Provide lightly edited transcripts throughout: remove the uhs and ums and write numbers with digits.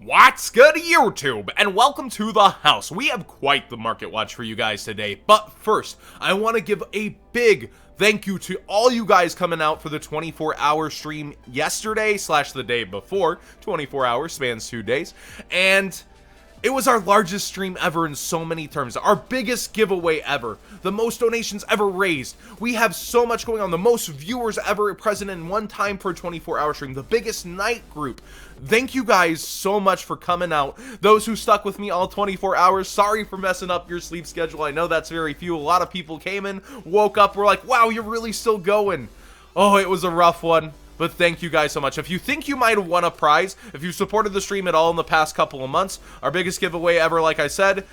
What's good, YouTube? And welcome to the house. We have quite the market watch for you guys today, but first, I want to give a big thank you to all you guys coming out for the 24-hour stream yesterday / the day before. 24 hours spans 2 days, and it was our largest stream ever in so many terms, our biggest giveaway ever, the most donations ever raised. We have so much going on, the most viewers ever present in one time for a 24-hour stream, the biggest night group. Thank you guys so much for coming out. Those who stuck with me all 24 hours, sorry for messing up your sleep schedule. I know that's very few. A lot of people came in, woke up, were like, wow, you're really still going. Oh, it was a rough one. But thank you guys so much. If you think you might have won a prize, if you supported the stream at all in the past couple of months, our biggest giveaway ever, like I said,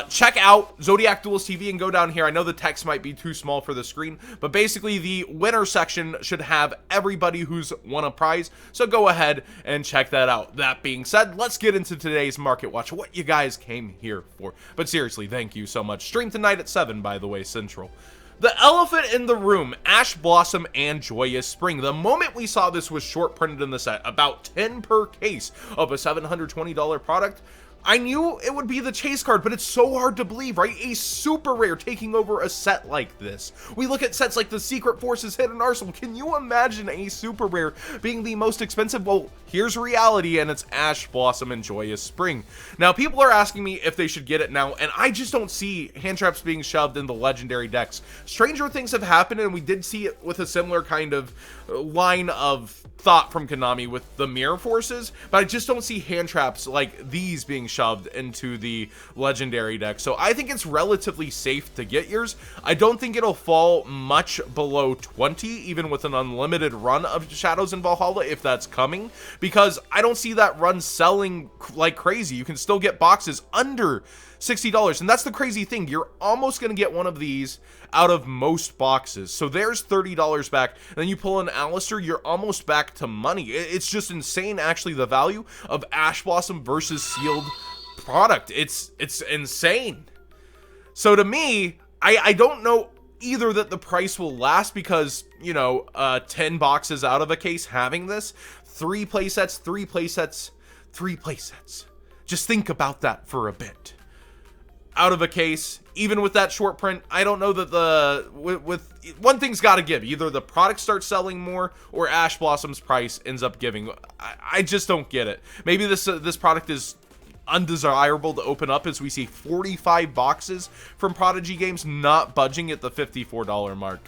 check out Zodiac Duels TV and go down here. I know the text might be too small for the screen, but basically the winner section should have everybody who's won a prize. So go ahead and check that out. That being said, let's get into today's market watch, what you guys came here for. But seriously, thank you so much. Stream tonight at 7, by the way, Central. The elephant in the room, Ash Blossom and Joyous Spring. The moment we saw this was short printed in the set, about 10 per case of a $720 product, I knew it would be the chase card, but it's so hard to believe, right? A super rare taking over a set like this. We look at sets like the Secret Forces Hidden Arsenal. Can you imagine a super rare being the most expensive? Well, here's reality, and it's Ash Blossom and Joyous Spring. Now, people are asking me if they should get it now, and I just don't see hand traps being shoved in the legendary decks. Stranger things have happened, and we did see it with a similar kind of line of thought from Konami with the Mirror Forces, but I just don't see hand traps like these being shoved into the legendary deck. So I think it's relatively safe to get yours. I don't think it'll fall much below 20, even with an unlimited run of Shadows in Valhalla, if that's coming, because I don't see that run selling like crazy. You can still get boxes under $60, and that's the crazy thing. You're almost going to get one of these out of most boxes. So there's $30 back, and then you pull an Alistair, you're almost back to money. It's just insane, actually, the value of Ash Blossom versus sealed product. It's insane. So to me, I don't know either that the price will last because, you know, 10 boxes out of a case having this, 3 playsets, 3 playsets, 3 playsets. Just think about that for a bit. Out of a case, even with that short print, I don't know that with one thing's got to give. Either the product starts selling more or Ash Blossom's price ends up giving. I just don't get it. Maybe this product is undesirable to open up, as we see 45 boxes from Prodigy Games not budging at the $54 mark.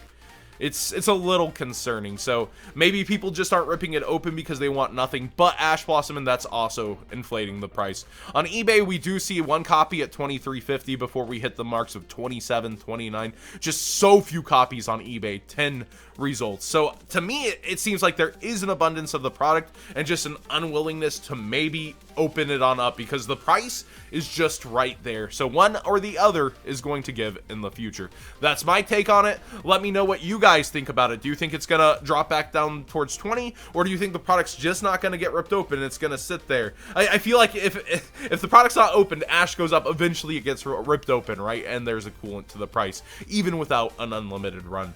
It's a little concerning. So maybe people just aren't ripping it open because they want nothing but Ash Blossom, and that's also inflating the price. On eBay, we do see one copy at $23.50 before we hit the marks of $27, $29. Just so few copies on eBay, 10 results. So to me, it seems like there is an abundance of the product and just an unwillingness to maybe open it on up because the price is just right there. So one or the other is going to give in the future. That's my take on it. Let me know what you guys think about it. Do you think it's gonna drop back down towards 20, or do you think the product's just not gonna get ripped open and it's gonna sit there? I feel like if the product's not opened, Ash goes up, eventually it gets ripped open, right? And there's a coolant to the price, even without an unlimited run.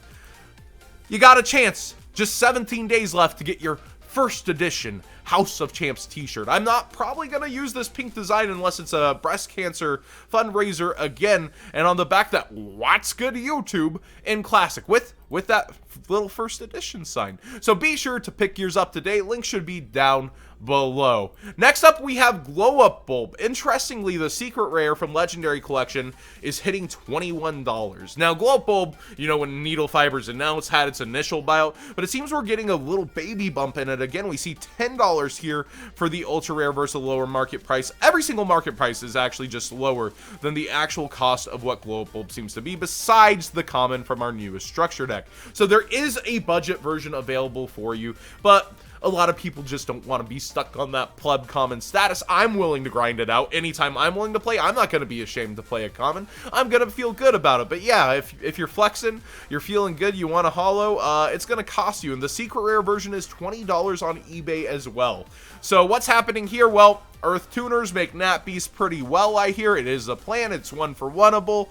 You got a chance. Just 17 days left to get your first edition House of Champs t-shirt. I'm not probably going to use this pink design unless it's a breast cancer fundraiser again. And on the back, that "What's Good YouTube" in classic with that little first edition sign. So be sure to pick yours up today. Link should be down below. Next up, we have GlowUp Bulb. Interestingly, the secret rare from Legendary Collection is hitting $21. Now, GlowUp Bulb, you know, when Needle Fibers announced, had its initial buyout, but it seems we're getting a little baby bump in it. Again, we see $10 here for the ultra rare versus a lower market price. Every single market price is actually just lower than the actual cost of what GlowUp Bulb seems to be, besides the common from our newest structure deck. So there is a budget version available for you, but a lot of people just don't want to be stuck on that pleb common status. I'm willing to grind it out. Anytime I'm willing to play, I'm not going to be ashamed to play a common. I'm going to feel good about it. But yeah, if you're flexing, you're feeling good, you want a holo, it's going to cost you. And the secret rare version is $20 on eBay as well. So what's happening here? Well, Earth Tuners make Nat Beast pretty well, I hear. It is a plan. It's one for oneable.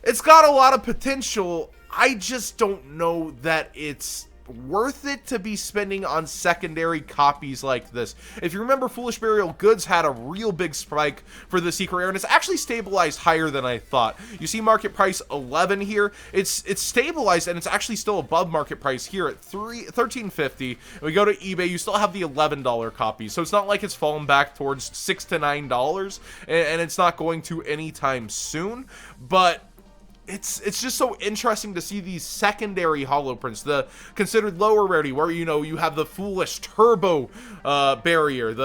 It's got a lot of potential. I just don't know that it's worth it to be spending on secondary copies like this? If you remember, Foolish Burial Goods had a real big spike for the secret rare, and it's actually stabilized higher than I thought. You see market price 11 here. It's stabilized, and it's actually still above market price here at $13.50. We go to eBay, you still have the $11 copies, so it's not like it's fallen back towards $6 to $9, and it's not going to anytime soon. But it's just so interesting to see these secondary holo prints, the considered lower rarity, where, you know, you have the Foolish Turbo barrier,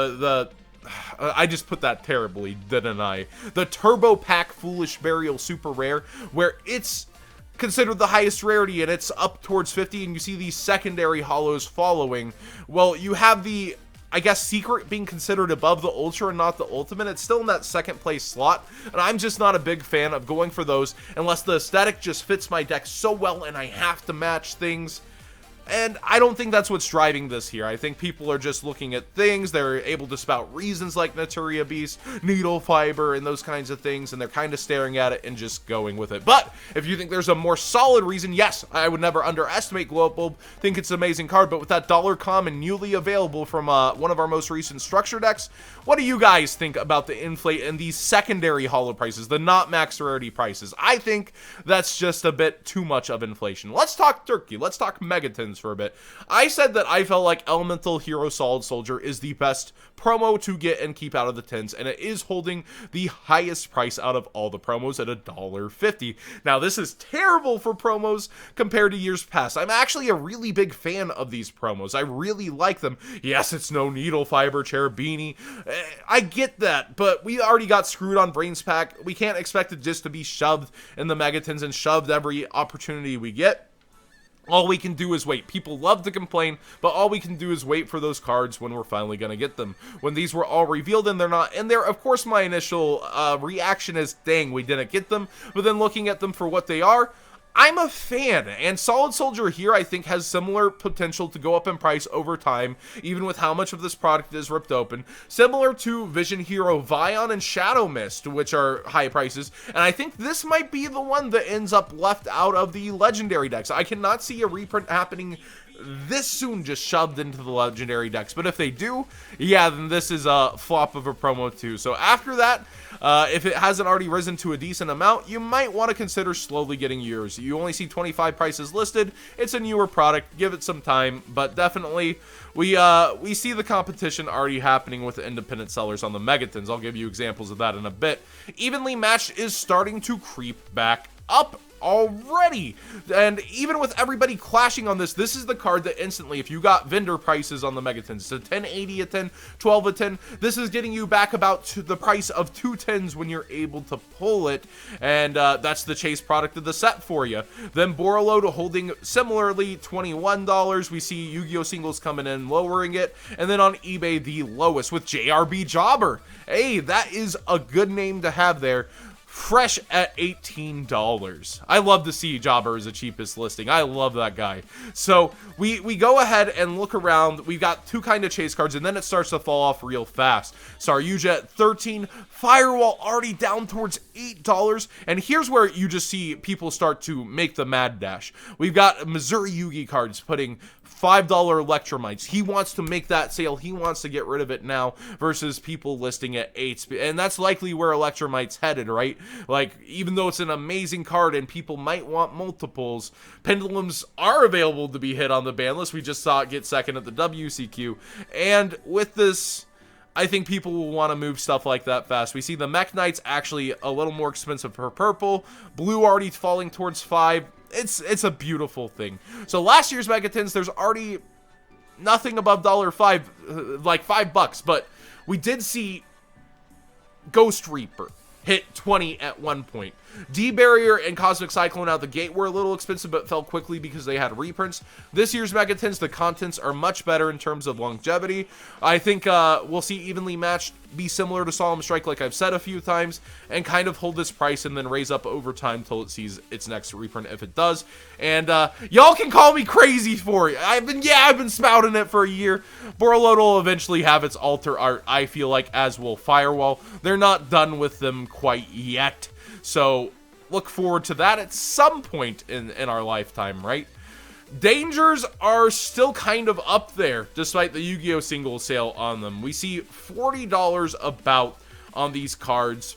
I just put that terribly, didn't I? The Turbo Pack Foolish Burial Super Rare, where it's considered the highest rarity and it's up towards 50, and you see these secondary holos following. Well, you have the, I guess, secret being considered above the ultra and not the ultimate. It's still in that second place slot, and I'm just not a big fan of going for those unless the aesthetic just fits my deck so well and I have to match things. And I don't think that's what's driving this here. I think people are just looking at things. They're able to spout reasons like Naturia Beast, Needle Fiber, and those kinds of things, and they're kind of staring at it and just going with it. But if you think there's a more solid reason, yes, I would never underestimate GlowUp Bulb. Think it's an amazing card, but with that dollar common newly available from one of our most recent structure decks, what do you guys think about the inflate and these secondary holo prices, the not max rarity prices? I think that's just a bit too much of inflation. Let's talk turkey. Let's talk Megatins for a bit. I said that I felt like Elemental Hero Solid Soldier is the best promo to get and keep out of the tins, and it is holding the highest price out of all the promos at $1.50. Now, this is terrible for promos compared to years past. I'm actually a really big fan of these promos. I really like them. Yes, it's no Needle Fiber Cherubini. I get that, but we already got screwed on Brains Pack. We can't expect it just to be shoved in the Megatins and shoved every opportunity we get. All we can do is wait. People love to complain, but all we can do is wait for those cards when we're finally going to get them. When these were all revealed and they're not in there, of course my initial reaction is, dang, we didn't get them. But then looking at them for what they are, I'm a fan, and Solid Soldier here I think has similar potential to go up in price over time, even with how much of this product is ripped open, similar to Vision Hero Vion and Shadow Mist, which are high prices, and I think this might be the one that ends up left out of the legendary decks. I cannot see a reprint happening this soon just shoved into the legendary decks, but if they do, yeah, then this is a flop of a promo too. So after that, if it hasn't already risen to a decent amount, you might want to consider slowly getting yours. You only see 25 prices listed. It's a newer product. Give it some time, but definitely we see the competition already happening with the independent sellers on the Megatins. I'll give you examples of that in a bit. Evenly Matched is starting to creep back up already, and even with everybody clashing on this, this is the card that instantly, if you got vendor prices on the Megatins, so 1080 a 10, 12 a 10, this is getting you back about to the price of 2 10s when you're able to pull it, and that's the chase product of the set for you. Then Borreload holding similarly $21. We see Yu-Gi-Oh singles coming in lowering it, and then on eBay the lowest with JRB Jobber. Hey, that is a good name to have there. Fresh at $18. I love to see Jobber as the cheapest listing. I love that guy. So we go ahead and look around. We've got two kind of chase cards, and then it starts to fall off real fast. Saryuja at $13. Firewall already down towards $8. And here's where you just see people start to make the mad dash. We've got Missouri Yugi cards putting $5 Electromites. He wants to make that sale. He wants to get rid of it now versus people listing at 8. And that's likely where Electromite's headed, right? Like, even though it's an amazing card and people might want multiples, Pendulums are available to be hit on the ban list. We just saw it get second at the WCQ. And with this, I think people will want to move stuff like that fast. We see the Mech Knights actually a little more expensive per purple. Blue already falling towards 5. It's a beautiful thing. So last year's Megatins, there's already nothing above $5, like $5, but we did see Ghost Reaper hit 20 at one point. D-Barrier and Cosmic Cyclone out the gate were a little expensive, but fell quickly because they had reprints. This year's Megatins, the contents are much better in terms of longevity. I think we'll see Evenly Matched be similar to Solemn Strike, like I've said a few times, and kind of hold this price and then raise up over time till it sees its next reprint if it does. And y'all can call me crazy for it. I've been spouting it for a year. Borreload will eventually have its alter art, I feel like, as will Firewall. They're not done with them quite yet. So look forward to that at some point in our lifetime, right? Dangers are still kind of up there, despite the Yu-Gi-Oh! Single sale on them. We see $40 about on these cards.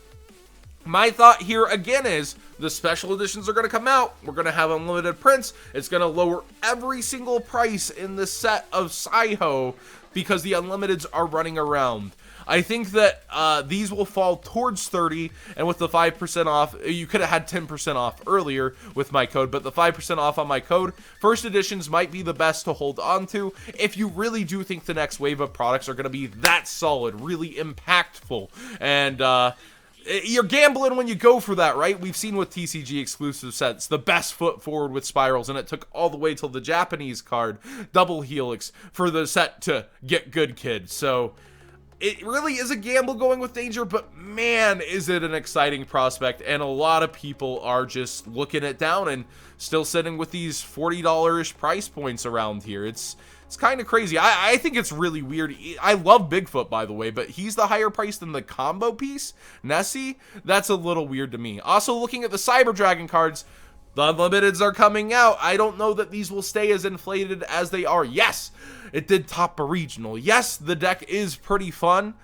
My thought here again is the special editions are going to come out. We're going to have unlimited prints. It's going to lower every single price in the set of Sci-Ho because the unlimiteds are running around. I think that these will fall towards 30, and with the 5% off, you could have had 10% off earlier with my code, but the 5% off on my code, first editions might be the best to hold on to if you really do think the next wave of products are going to be that solid, really impactful, and you're gambling when you go for that, right? We've seen with TCG exclusive sets, the best foot forward with spirals, and it took all the way till the Japanese card, Double Helix, for the set to get good, kid. So it really is a gamble going with Danger, but man, is it an exciting prospect, and a lot of people are just looking it down and still sitting with these $40-ish price points around here. It's kind of crazy. I think it's really weird. I love Bigfoot, by the way, but he's the higher price than the combo piece, Nessie. That's a little weird to me. Also, looking at the Cyber Dragon cards, the unlimiteds are coming out. I don't know that these will stay as inflated as they are. Yes, it did top a regional. Yes, the deck is pretty fun,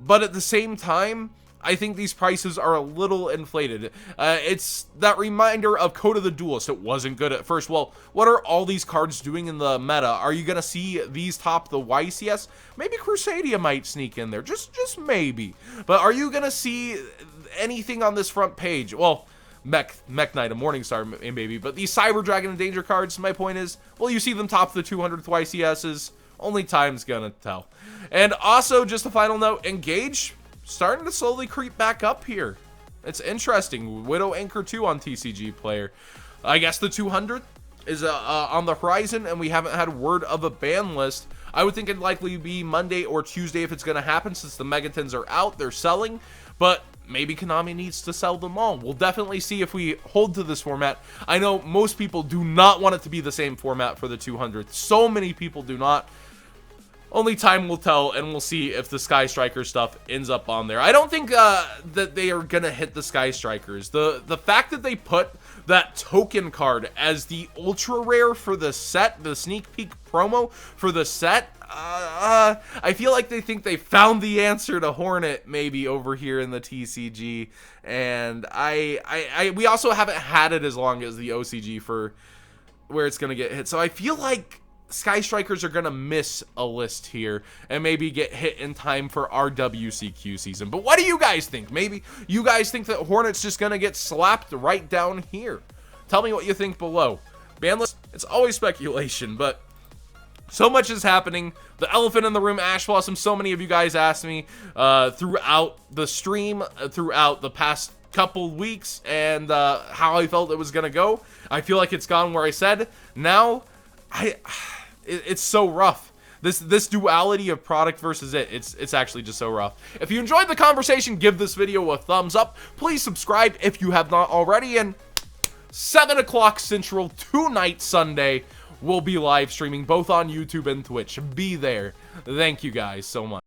but at the same time, I think these prices are a little inflated. It's that reminder of Code of the Duelist. It wasn't good at first. Well, what are all these cards doing in the meta? Are you going to see these top the YCS? Maybe Crusadia might sneak in there. Just maybe. But are you going to see anything on this front page? Well, Mech Knight, a Morningstar maybe. But these Cyber Dragon and Danger cards, my point is, well, you see them top the 200th YCSs. Only time's going to tell. And also, just a final note, Engage starting to slowly creep back up here. It's interesting. Widow Anchor 2 on TCG Player. I guess the 200th is on the horizon, and we haven't had word of a ban list. I would think it'd likely be Monday or Tuesday if it's going to happen, since the Megatins are out, they're selling, but maybe Konami needs to sell them all. We'll definitely see if we hold to this format. I know most people do not want it to be the same format for the 200th. So many people do not. Only time will tell, and we'll see if the Sky Striker stuff ends up on there. I don't think that they are going to hit the Sky Strikers. The fact that they put that token card as the ultra rare for the set, the sneak peek promo for the set, I feel like they think they found the answer to Hornet maybe over here in the TCG. And we also haven't had it as long as the OCG for where it's going to get hit. So I feel like Sky Strikers are going to miss a list here and maybe get hit in time for our WCQ season. But what do you guys think? Maybe you guys think that Hornet's just going to get slapped right down here. Tell me what you think below. Ban list, it's always speculation, but so much is happening. The elephant in the room, Ash Blossom, so many of you guys asked me throughout the stream, throughout the past couple weeks, and how I felt it was going to go. I feel like it's gone where I said. Now, it's so rough. This duality of product versus it's actually just so rough. If you enjoyed the conversation, give this video a thumbs up. Please subscribe if you have not already. And 7 o'clock Central tonight, Sunday, we'll be live streaming both on YouTube and Twitch. Be there. Thank you guys so much.